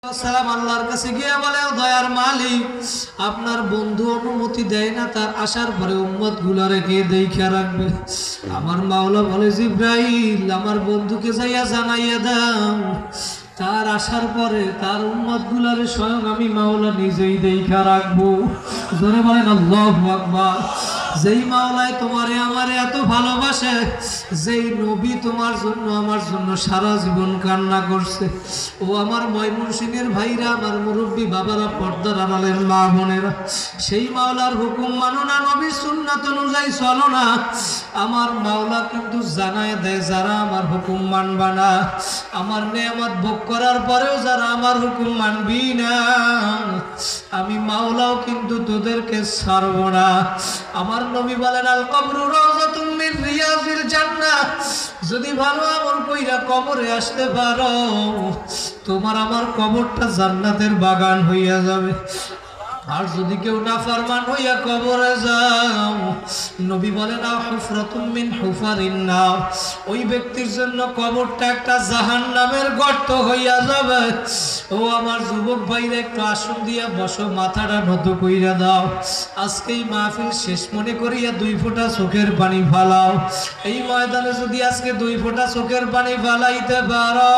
সালাম আল্লাহর কাছে গিয়ে বলে, দয়ার মালিক আপনার বন্ধু অনুমতি দেয় না, তার আসার পরে উম্মত গুলা রেখে দেখা রাখবে। আমার মাওলা বলে, জিব্রাইল আমার বন্ধুকে যাইয়া জানাইয়া দাও, তার আসার পরে তার উম্মত গুলারে স্বয়ং আমি মাওলা নিজেই দেখা রাখবো। জোরে বলেন আল্লাহু আকবার। যেই মাওলায় তোমারে আমারে এত ভালোবাসে, যেই নবী তোমার জন্য আমার জন্য সারা জীবন কান্না করছে, ও আমার ময়মনসিংহের ভাইরা, আমার মুরব্বী বাবারা, পর্দার আড়ালের মা বোনেরা, সেই মাওলার হুকুম মানো না, নবীর সুন্নাত অনুযায়ী চলো না। আমার মাওলা কিন্তু জানায় দেয়, যারা আমার হুকুম মানবা না, আমার নেয়ামত ভোগ করার পরেও যারা আমার হুকুম মানবি না, আমি মাওলাও কিন্তু তোদেরকে ছাড়ব না। আমার নবী বলেন, আল কবরু রাওযাতুম মিন রিয়াজিল জান্নাহ, যদি ভালো আমল কইরা কবরে আসতে পারো, তোমার আমার কবরটা জান্নাতের বাগান হইয়া যাবে। আর যদি কেউ নাফরমান হইয়া কবরে যাও, নবী বলেন, হুফরাতুম মিন হুফারিন নার, ওই ব্যক্তির জন্য কবরটা একটা জাহান্নামের গর্ত হইয়া যাবে। ও আমার যুবক ভাইরা, একটু আসন দিয়া বসো, মাথাটা নত কইরা দাও। আজকেই মাহফিল শেষ মনে করিয়া 2 ফোঁটা চোখের পানি ফালাও। এই ময়দানে যদি আজকে 2 ফোঁটা চোখের পানি ফালাইতে পারো,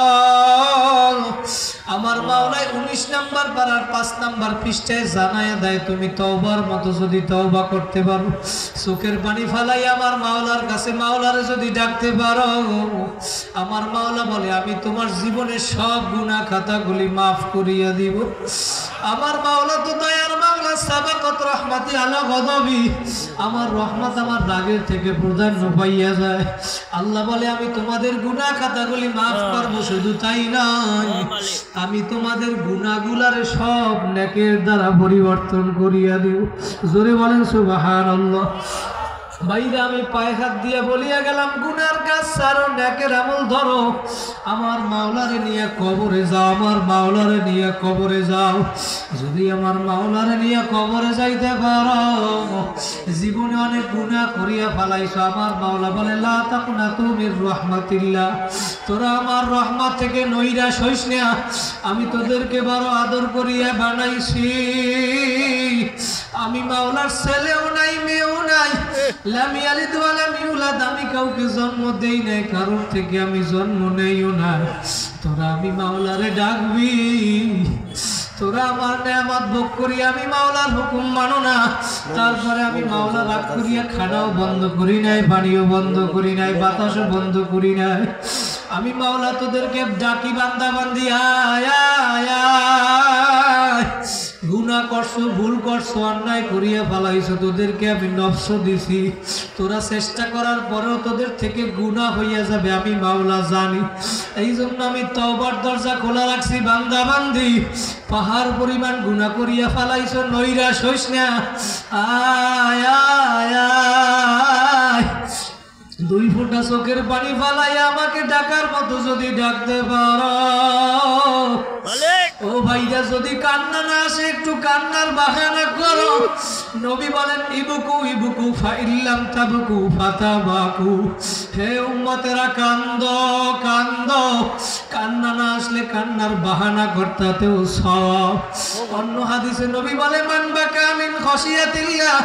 আমার মাওলায় 19 নাম্বার পারার 5 নাম্বার পৃষ্ঠায় জানায়া দেয়, তুমি তওবার মতো যদি তওবা করতে পারো, চোখের পানি ফালাই আমার মাওলার কাছে মাওলারে যদি ডাকতে পারো, আমার মাওলা বলে, আমি তোমার জীবনের সব গুনাহ খাতাগুলি মাফ করিয়া দিব। আমার মাওলা তো দয়ার মাওলা, সাবাকাত রাহমাতি আলা গযবি, আমার রহমত আমার রাগের থেকে প্রাধান্য পাইয়া যায়। আল্লাহ বলে, আমি তোমাদের গুনাহ খাতাগুলি মাফ করব, শুধু তাই নয়, আমি তোমাদের গুনাহগুলারে সব নেকের দ্বারা পরিবর্তন করিয়া দিব। জোরে বলেন সুবহানাল্লাহ। ভাইরা, আমি পায়ে হাত দিয়ে বলিয়া গেলাম, গুনার কাজ ছাড়ো, নেকের আমল ধরো, আমার মাওলারে নিয়ে কবরে যাও, আমার মাওলারে নিয়ে কবরে যাও। যদি আমার মাওলারে নিয়ে কবরে যাইতে পারো, জীবনে অনেক গুনাহ করিয়া ফেলাইছো, আমার মাওলা বলে, লা তাকনাতু মির রাহমাতিল্লাহ, তোরা আমার রহমত থেকে নৈরাশ হইস না, আমি তোদেরকে বড় আদর করিয়া বানাইছি। আমি মাওলার ছেলেও নাই, মেয়েও নাই, লাম ইয়ালিদ ওয়া লাম ইউলাদ, আমি কাউকে জন্ম দেই নাই, কারোর থেকে আমি জন্ম নেইও না। তোরা আমি মাওলারে ডাকবি, তোরা আমার নেয়ামত ভোগ করি, আমি মাওলার হুকুম মানো না, তারপরে আমি মাওলা রাগ করিয়া খানাও বন্ধ করি নাই, পানিও বন্ধ করি নাই, বাতাসও বন্ধ করি নাই। আমি মাওলা তোদেরকে ডাকি, বান্দা বান্দি আয় আয় আয়। গুনাহ করছো, ভুল করছো, অন্যায় করিয়া ফেলাইছো, তোদেরকে আমি নফস দিছি, তোরা চেষ্টা করার পরেও তোদের থেকে গুনাহ হইয়া যাবে, আমি মাওলা জানি। এই জন্য আমি তওবার দরজা খোলা রাখছি, বান্দা বান্দি পাহাড় পরিমাণ গুনাহ করিয়া ফেলাইছো, নৈরাশ হইস না, আয় আয় আয়। 2 ফোঁটা চোখের পানি ফালাই আমাকে ডাকার মতো যদি ডাকতে পারো, ও ভাইরা, যদি কান্না না আসে, একটু কান্নার বাহানা করো। নবী বলেন, ইবকু ইবকু ফাইল্লাম তাবকু ফাতাবাকু, হে উম্মতেরা কান্দো কান্দো, কান্না না আসলে কান্নার বাহানা করতেও সওয়াব। অন্য হাদিসে নবী বলে, মান বাকা মিন খাশিয়াতিল্লাহ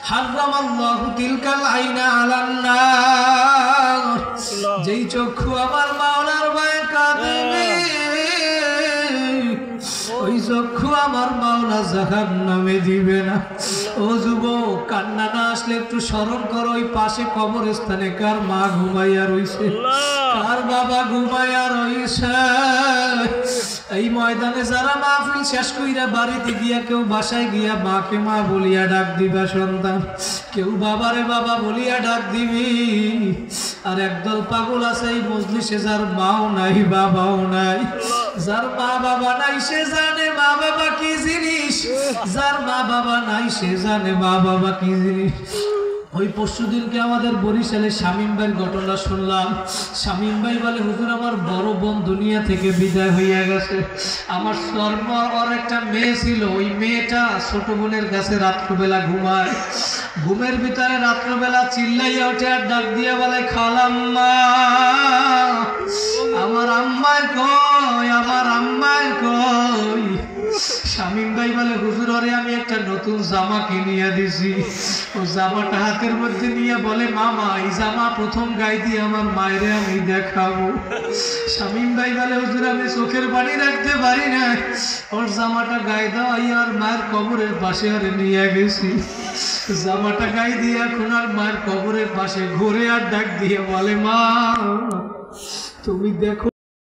হারামাল্লাহু তিলকাল আইনা আলান নার, যেই চক্ষু আমার মাওলার ভয়ে কাঁদবে, ওই চক্ষু আমার মাওলা জাহান্নামে দিবে না। ও যুবক, কান্না না আসলে একটু স্মরণ করো, ওই পাশে কবরস্থানে কার মা ঘুমাইয়া রইছে, কার বাবা ঘুমাইয়া রইছে। এই ময়দানে যারা মাহফিল শেষ কইরা বাড়িতে গিয়া, কেউ বাসায় গিয়া মাকে মা বলিয়া ডাক দিবা সন্তান, কেউ বাবারে বাবা বলিয়া ডাক দিবি। আর একদল পাগল আছে এই মজলিসে, যার মাও নাই, বাবাও নাই, যার মা বাবা নাই সে জানে মা বাবা কি জিনিস, যার মা বাবা নাই সে জানে মা বাবা কি জিনিস। ওই পরশুদিনকে আমাদের বরিশালে শামীম ভাইয়ের ঘটনা শুনলাম। শামীম ভাই বলে, হুজুর আমার বড় বোন দুনিয়া থেকে বিদায় হইয়া গেছে, আমার শর্ম ওর একটা মেয়ে ছিল, ওই মেয়েটা ছোট বোনের কাছে রাত্রবেলা ঘুমায়, ঘুমের ভিতরে রাত্রবেলা চিল্লাইয়া ওঠে আর ডাক দিয়ে বলে, খালাম্মা, আমার আম্মায় কই, আমার আম্মায় কই। শামীম ভাই বলে হুজুর ওরে আমি একটা নতুন জামা কিনিয়া দিছি। ও জামাটা হাতের মধ্যে নিয়ে বলে মামা এই জামা প্রথম গায়ে দিয়ে আমার মায়েরে আমি দেখাবো। শামীম ভাই বলে হুজুর আমি চোখের পানি রাখতে পারি না, ওর জামাটা গায়ে দেওয়া আর মায়ের কবরের পাশে আর নিয়ে গেছি। জামাটা গায়ে দিয়ে এখন আর মায়ের কবরের পাশে ঘুরে আর ডাক দিয়ে বলে মা তুমি দেখো